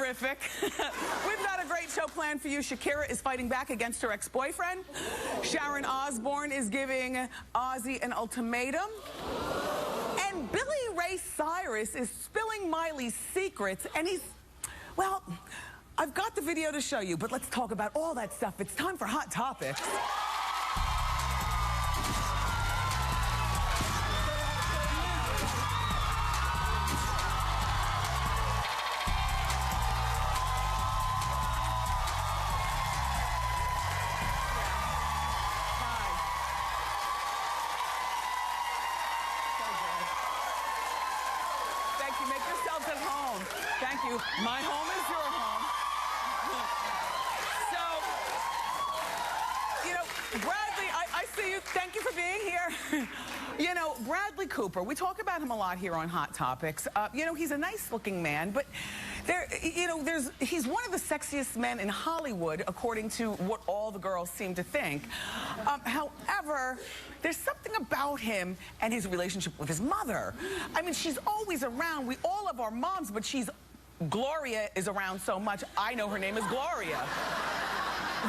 terrific. We've got a great show planned for you. Shakira is fighting back against her ex-boyfriend. Sharon Osbourne is giving Ozzy an ultimatum. And Ray Cyrus is spilling Miley's secrets, and well, I've got the video to show you, but let's talk about all that stuff. It's time for Hot Topics. Make yourselves at home. Thank you. My home is your home. So, Bradley, I see you. Thank you for being here. Bradley Cooper, we talk about him a lot here on Hot Topics. He's a nice-looking man, but he's one of the sexiest men in Hollywood, according to what all the girls seem to think. However, there's something about him and his relationship with his mother. I mean, she's always around. We all have our moms, but Gloria is around so much, I know her name is Gloria.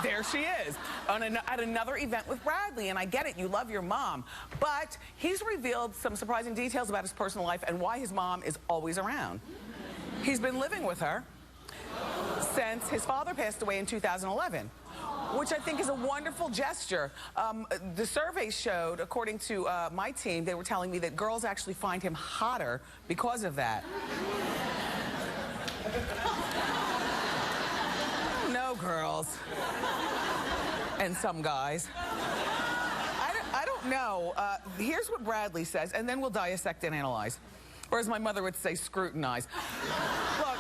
There she is, at another event with Bradley, and I get it, you love your mom. But he's revealed some surprising details about his personal life and why his mom is always around. He's been living with her since his father passed away in 2011. Which I think is a wonderful gesture. The survey showed, according to my team, they were telling me that girls actually find him hotter because of that. No, girls. And some guys. I don't know. Here's what Bradley says, and then we'll dissect and analyze. Or as my mother would say, scrutinize. Look.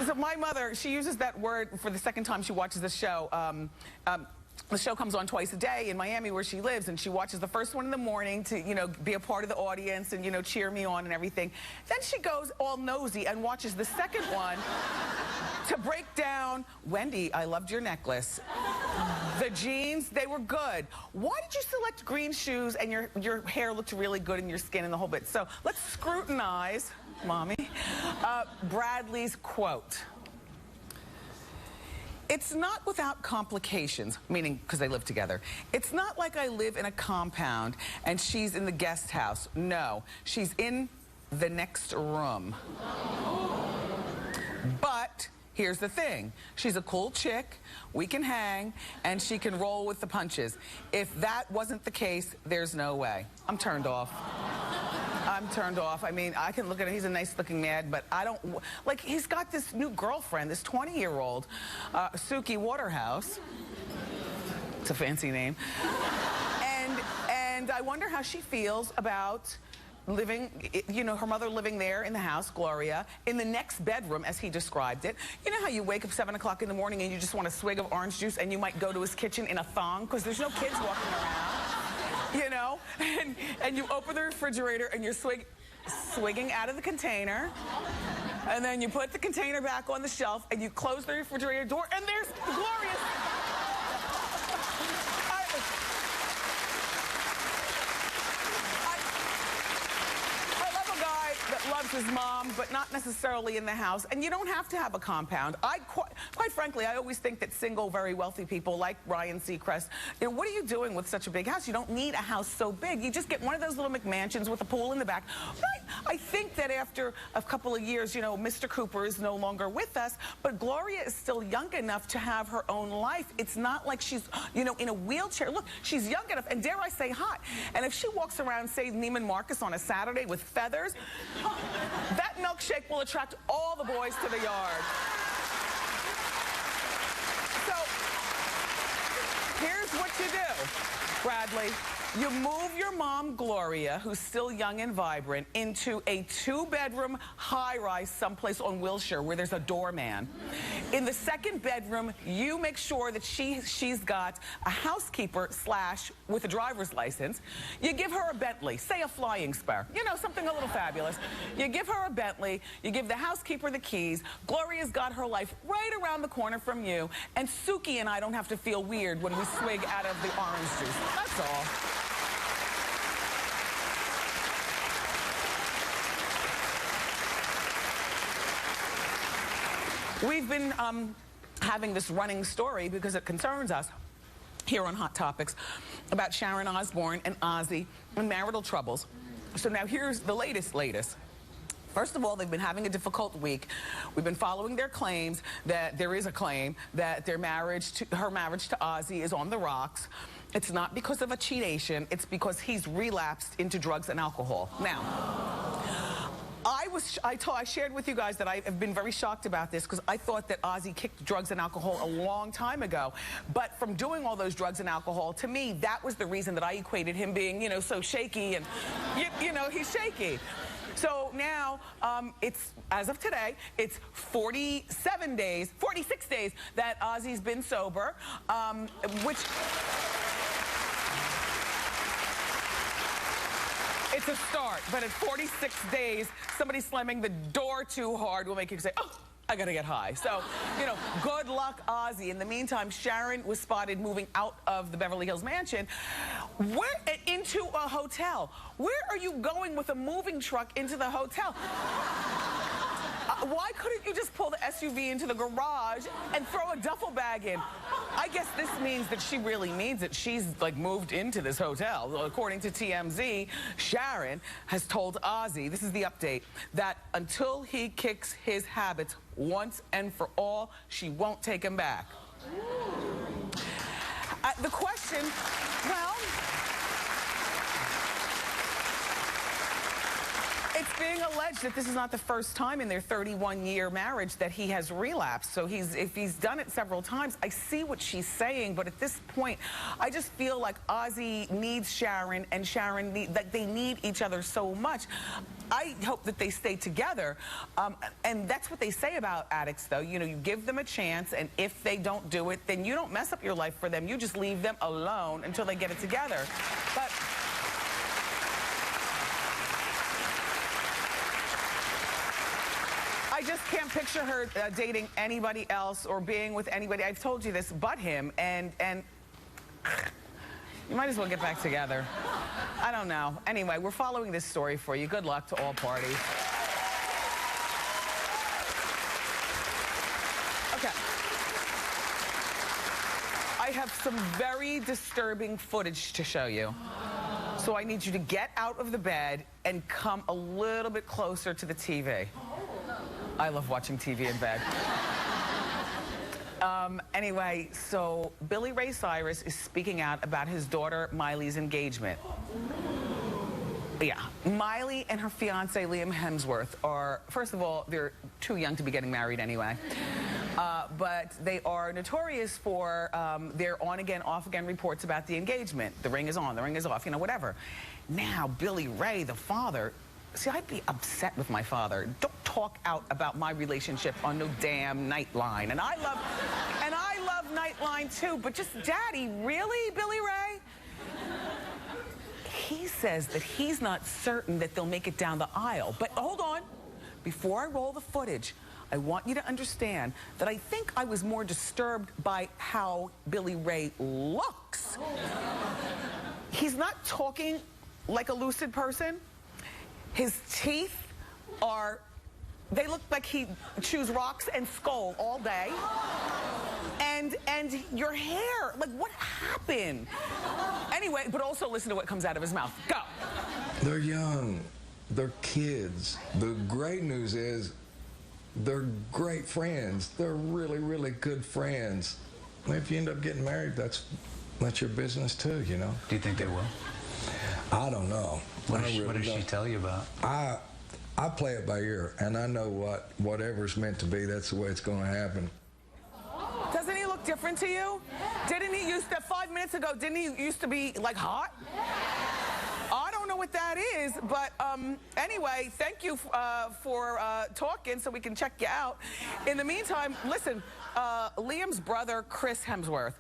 So my mother, she uses that word for the second time she watches the show. The show comes on twice a day in Miami where she lives, and she watches the first one in the morning to, be a part of the audience and, cheer me on and everything. Then she goes all nosy and watches the second one to break down, Wendy, I loved your necklace. The jeans, they were good. Why did you select green shoes and your hair looked really good and your skin and the whole bit? So let's scrutinize, Mommy, Bradley's quote. It's not without complications, meaning because they live together. It's not like I live in a compound and she's in the guest house. No, she's in the next room. But here's the thing. She's a cool chick, we can hang, and she can roll with the punches. If that wasn't the case, there's no way. I'm turned off. I'm turned off. I mean, I can look at him. He's a nice-looking man, but I don't... Like, he's got this new girlfriend, this 20-year-old, Suki Waterhouse. It's a fancy name. And I wonder how she feels about living, her mother living there in the house, Gloria, in the next bedroom, as he described it. You know how you wake up 7 o'clock in the morning and you just want a swig of orange juice and you might go to his kitchen in a thong because there's no kids walking around? And you open the refrigerator and you're swigging out of the container, and then you put the container back on the shelf and you close the refrigerator door and there's Gloria's. I love a guy that loves his mom, but not necessarily in the house. And you don't have to have a compound. Quite frankly, I always think that single, very wealthy people like Ryan Seacrest, what are you doing with such a big house? You don't need a house so big. You just get one of those little McMansions with a pool in the back. Right? I think that after a couple of years, Mr. Cooper is no longer with us, but Gloria is still young enough to have her own life. It's not like she's, in a wheelchair. Look, she's young enough, and dare I say hot. And if she walks around, say, Neiman Marcus on a Saturday with feathers, that milkshake will attract all the boys to the yard. So, here's what you do, Bradley. You move your mom, Gloria, who's still young and vibrant, into a 2-bedroom high-rise someplace on Wilshire where there's a doorman. In the second bedroom, you make sure that she's got a housekeeper / with a driver's license. You give her a Bentley, say a flying spur, something a little fabulous. You give her a Bentley, you give the housekeeper the keys. Gloria's got her life right around the corner from you, and Suki and I don't have to feel weird when we swig out of the orange juice. That's all. We've been having this running story because it concerns us here on Hot Topics about Sharon Osbourne and Ozzy and marital troubles. So now here's the latest. First of all, they've been having a difficult week. We've been following their claims that there is a claim that her marriage to Ozzy is on the rocks. It's not because of a cheatation. It's because he's relapsed into drugs and alcohol. Now, I shared with you guys that I have been very shocked about this because I thought that Ozzy kicked drugs and alcohol a long time ago. But from doing all those drugs and alcohol, to me, that was the reason that I equated him being, you know, so shaky and, you know, he's shaky. So now, it's, as of today, it's 46 days that Ozzy's been sober, which... It's a start, but at 46 days, somebody slamming the door too hard will make you say, oh, I gotta get high. So, you know, good luck, Ozzy. In the meantime, Sharon was spotted moving out of the Beverly Hills mansion into a hotel. Where are you going with a moving truck into the hotel? Why couldn't you just pull the SUV into the garage and throw a duffel bag in? I guess this means that she really means it. She's like moved into this hotel. According to TMZ, Sharon has told Ozzy, this is the update, that until he kicks his habits once and for all, she won't take him back. The question, well... It's being alleged that this is not the first time in their 31-year marriage that he has relapsed. So if he's done it several times, I see what she's saying, but at this point, I just feel like Ozzy needs Sharon and Sharon they need each other so much. I hope that they stay together, and that's what they say about addicts, though. You know, you give them a chance, and if they don't do it, then you don't mess up your life for them. You just leave them alone until they get it together. But I just can't picture her dating anybody else or being with anybody, I've told you this, but him, and you might as well get back together. I don't know. Anyway, we're following this story for you. Good luck to all parties. Okay. I have some very disturbing footage to show you. So I need you to get out of the bed and come a little bit closer to the TV. I love watching TV in bed. Anyway, so Ray Cyrus is speaking out about his daughter Miley's engagement. Yeah, Miley and her fiance Liam Hemsworth are, first of all, they're too young to be getting married anyway. But they are notorious for their on-again, off-again reports about the engagement. The ring is on, the ring is off, you know, whatever. Now, Billy Ray, the father, see, I'd be upset with my father. Don't talk out about my relationship on no damn Nightline. And I love Nightline too, but just, Daddy, really, Billy Ray? He says that he's not certain that they'll make it down the aisle. But hold on, before I roll the footage, I want you to understand that I think I was more disturbed by how Billy Ray looks. He's not talking like a lucid person. His teeth they look like he chews rocks and skull all day. And your hair, like what happened? Anyway, but also listen to what comes out of his mouth. Go. They're young, they're kids. The great news is they're great friends. They're really, really good friends. If you end up getting married, that's your business too, you know. Do you think they will? I don't know. What does she tell you about? I play it by ear, and I know whatever's meant to be, that's the way it's going to happen. Doesn't he look different to you? Didn't he used to, 5 minutes ago, didn't he used to be like hot? I don't know what that is, but anyway, thank you for talking so we can check you out. In the meantime, listen, Liam's brother, Chris Hemsworth,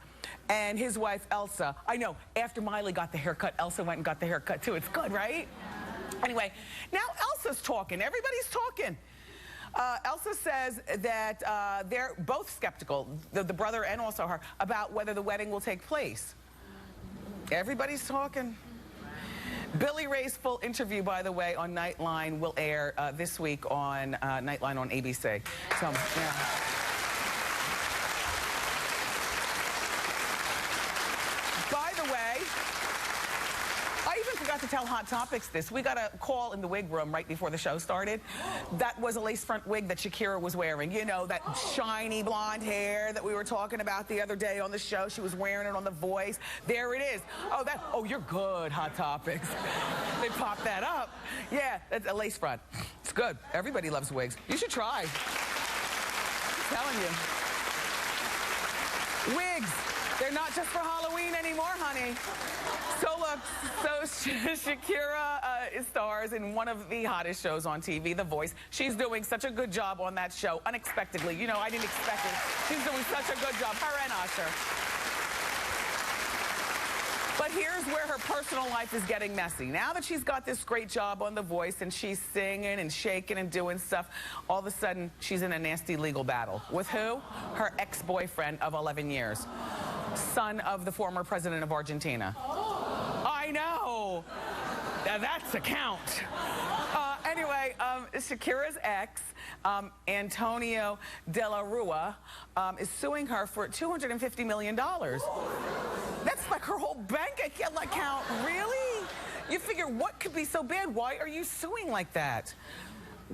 and his wife, Elsa. I know, after Miley got the haircut, Elsa went and got the haircut too. It's good, right? Anyway, now Elsa's talking. Everybody's talking. Elsa says that they're both skeptical, the brother and also her, about whether the wedding will take place. Everybody's talking. Billy Ray's full interview, by the way, on Nightline will air this week on Nightline on ABC. So, yeah. to tell Hot Topics this. We got a call in the wig room right before the show started. That was a lace front wig that Shakira was wearing. You know, that shiny blonde hair that we were talking about the other day on the show. She was wearing it on The Voice. There it is. Oh, you're good, Hot Topics. They popped that up. Yeah, that's a lace front. It's good. Everybody loves wigs. You should try. I'm telling you. Wigs. They're not just for Halloween anymore, honey. So look, Shakira stars in one of the hottest shows on TV, The Voice. She's doing such a good job on that show, unexpectedly. You know, I didn't expect it. She's doing such a good job, her and Usher. But here's where her personal life is getting messy. Now that she's got this great job on The Voice and she's singing and shaking and doing stuff, all of a sudden she's in a nasty legal battle. With who? Her ex-boyfriend of 11 years. Son of the former president of Argentina. I know. Now that's a count. Anyway, Shakira's ex, Antonio De La Rua, is suing her for $250 million. That's like her whole bank account. Really? You figure, what could be so bad? Why are you suing like that?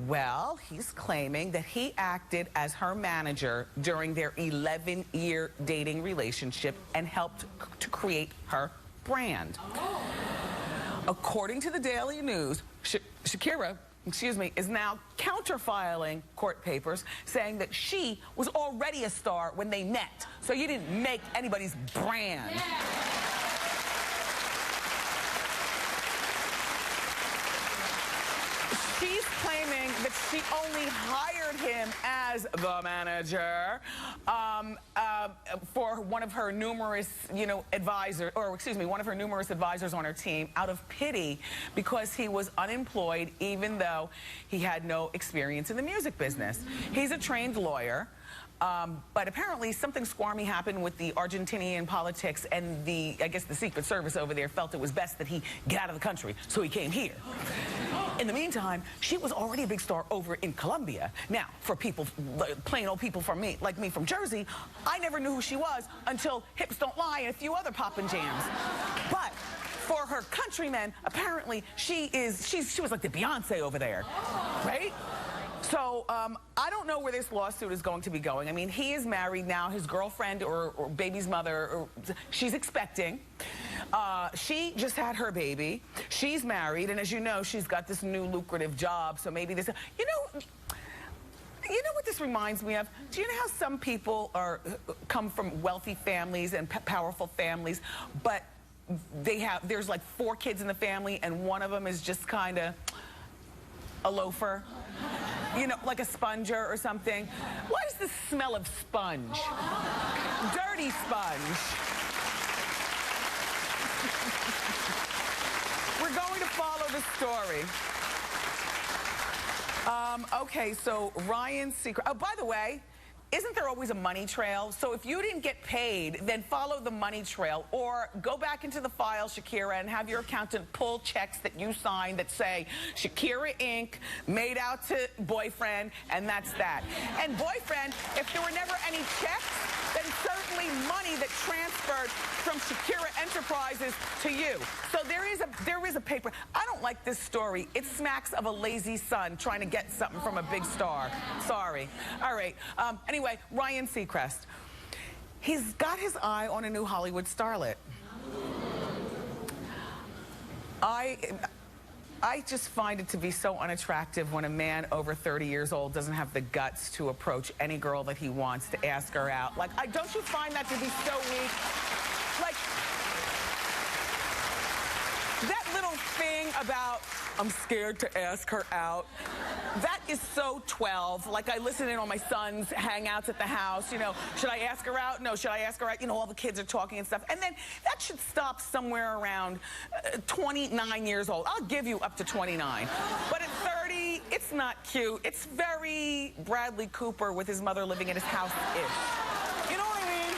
Well, he's claiming that he acted as her manager during their 11-year dating relationship and helped to create her brand. According to the Daily News, Shakira, is now counterfiling court papers saying that she was already a star when they met. So you didn't make anybody's brand. Yeah. She's claiming that she only hired him as the manager for one of her numerous, advisors, one of her numerous advisors on her team out of pity because he was unemployed even though he had no experience in the music business. He's a trained lawyer. But apparently something squirmy happened with the Argentinian politics, and I guess the Secret Service over there felt it was best that he get out of the country, so he came here. In the meantime, she was already a big star over in Colombia. Now, for people, plain old people like me from Jersey, I never knew who she was until Hips Don't Lie and a few other poppin' jams. But for her countrymen, apparently she was like the Beyonce over there, right? So I don't know where this lawsuit is going to be going. I mean, he is married now. His girlfriend or baby's mother, she's expecting. She just had her baby. She's married, and as you know, she's got this new lucrative job. So maybe this, you know what this reminds me of? Do you know how some people come from wealthy families and powerful families, but there's like 4 kids in the family, and one of them is just kind of a loafer? You know, like a sponger or something. What is the smell of sponge? Dirty sponge. We're going to follow the story. Okay, so Ryan Seacrest. Oh, by the way, isn't there always a money trail? So if you didn't get paid, then follow the money trail, or go back into the file, Shakira, and have your accountant pull checks that you signed that say Shakira Inc. made out to boyfriend, and that's that. And boyfriend, if there were never any checks, then certainly money that transferred from Shakira Enterprises to you. So there is a paper. I don't like this story. It smacks of a lazy son trying to get something from a big star. Sorry. All right. Anyway, Ryan Seacrest. He's got his eye on a new Hollywood starlet. I just find it to be so unattractive when a man over 30 years old doesn't have the guts to approach any girl that he wants to ask her out. Like, don't you find that to be so weak? Like, that little thing about, I'm scared to ask her out, that is so 12. Like, I listen in on my son's hangouts at the house, should I ask her out? No, should I ask her out? All the kids are talking and stuff. And then that should stop somewhere around 29 years old. I'll give you up to 29. But at 30, it's not cute. It's very Bradley Cooper with his mother living in his house-ish. You know what I mean?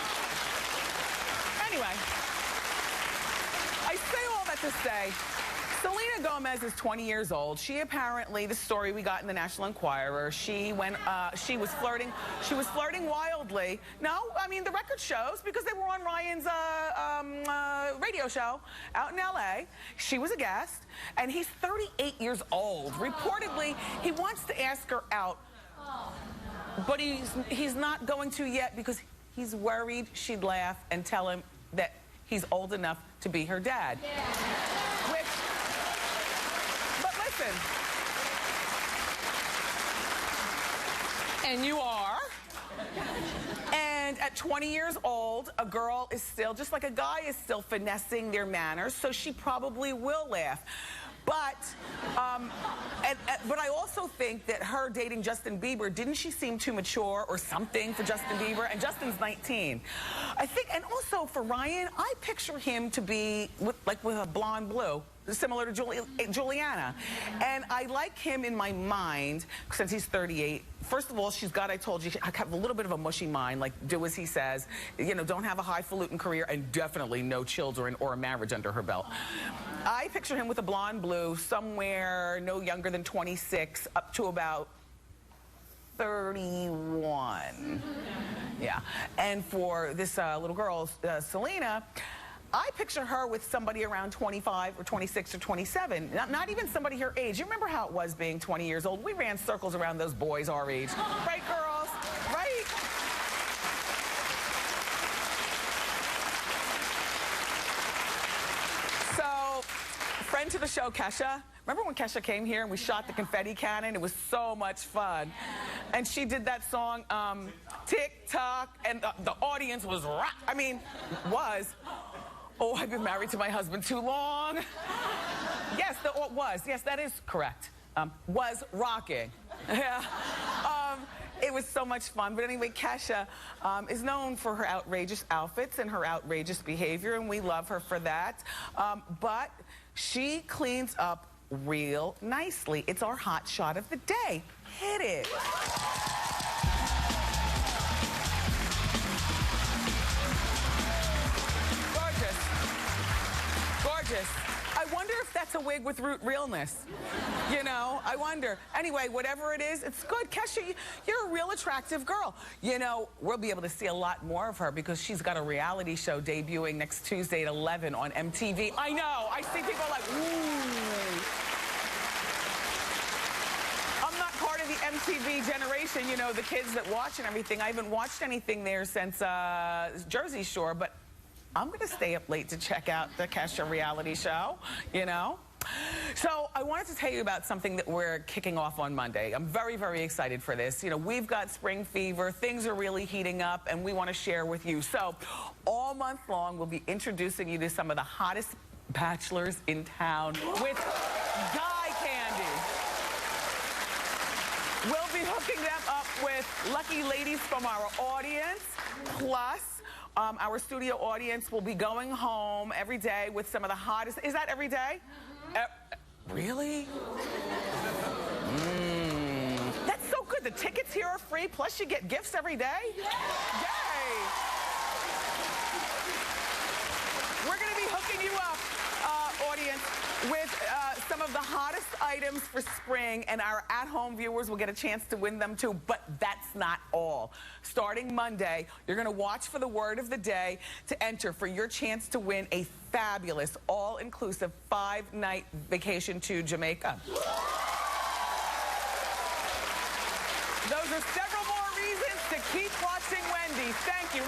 Anyway, I say all that to say, Selena Selena Gomez is 20 years old. She apparently, the story we got in the National Enquirer, she was flirting wildly. No, I mean, the record shows, because they were on Ryan's radio show out in LA. She was a guest, and he's 38 years old. Reportedly, he wants to ask her out, but he's not going to yet because he's worried she'd laugh and tell him that he's old enough to be her dad. Yeah. But listen, and you are. And at 20 years old, a girl is still, just like a guy is still finessing their manners, so she probably will laugh. But I also think that her dating Justin Bieber, didn't she seem too mature or something for Justin Bieber? And Justin's 19. I think, and also for Ryan, I picture him to be with a blonde blue, similar to Juliana. And I like him in my mind, since he's 38. First of all, she's got, I told you, I have a little bit of a mushy mind, like do as he says, you know, don't have a highfalutin career, and definitely no children or a marriage under her belt. I picture him with a blonde blue, somewhere no younger than 26, up to about 31. Yeah. And for this little girl, Selena, I picture her with somebody around 25 or 26 or 27, not even somebody her age. You remember how it was being 20 years old? We ran circles around those boys our age. Right, girls? Right? So, friend to the show, Kesha. Remember when Kesha came here and we shot the confetti cannon? It was so much fun. And she did that song, Tick Tock, and the audience was rock. I mean, oh, I've been married to my husband too long. Yes, yes, that is correct. Was rocking. Yeah. It was so much fun. But anyway, Kesha is known for her outrageous outfits and her outrageous behavior, and we love her for that. But she cleans up real nicely. It's our hot shot of the day. Hit it. Gorgeous. I wonder if that's a wig with root realness. You know, I wonder. Anyway, whatever it is, it's good. Kesha, you're a real attractive girl. You know, we'll be able to see a lot more of her because she's got a reality show debuting next Tuesday at 11 on MTV. I know. I see people like, ooh. I'm not part of the MTV generation, you know, the kids that watch and everything. I haven't watched anything there since Jersey Shore, but I'm going to stay up late to check out the Kesha reality show, you know. So I wanted to tell you about something that we're kicking off on Monday. I'm very, very excited for this. You know, we've got spring fever. Things are really heating up, and we want to share with you. So all month long, we'll be introducing you to some of the hottest bachelors in town with guy candy. We'll be hooking them up with lucky ladies from our audience, plus our studio audience will be going home every day with some of the hottest. Is that every day? Really? That's so good. The tickets here are free, plus you get gifts every day? Yay! We're going to be hooking you up, audience, with some of the hottest items for spring, and our at-home viewers will get a chance to win them too, but that's not all. Starting Monday, you're going to watch for the word of the day to enter for your chance to win a fabulous, all-inclusive 5-night vacation to Jamaica. Those are several more reasons to keep watching Wendy. Thank you.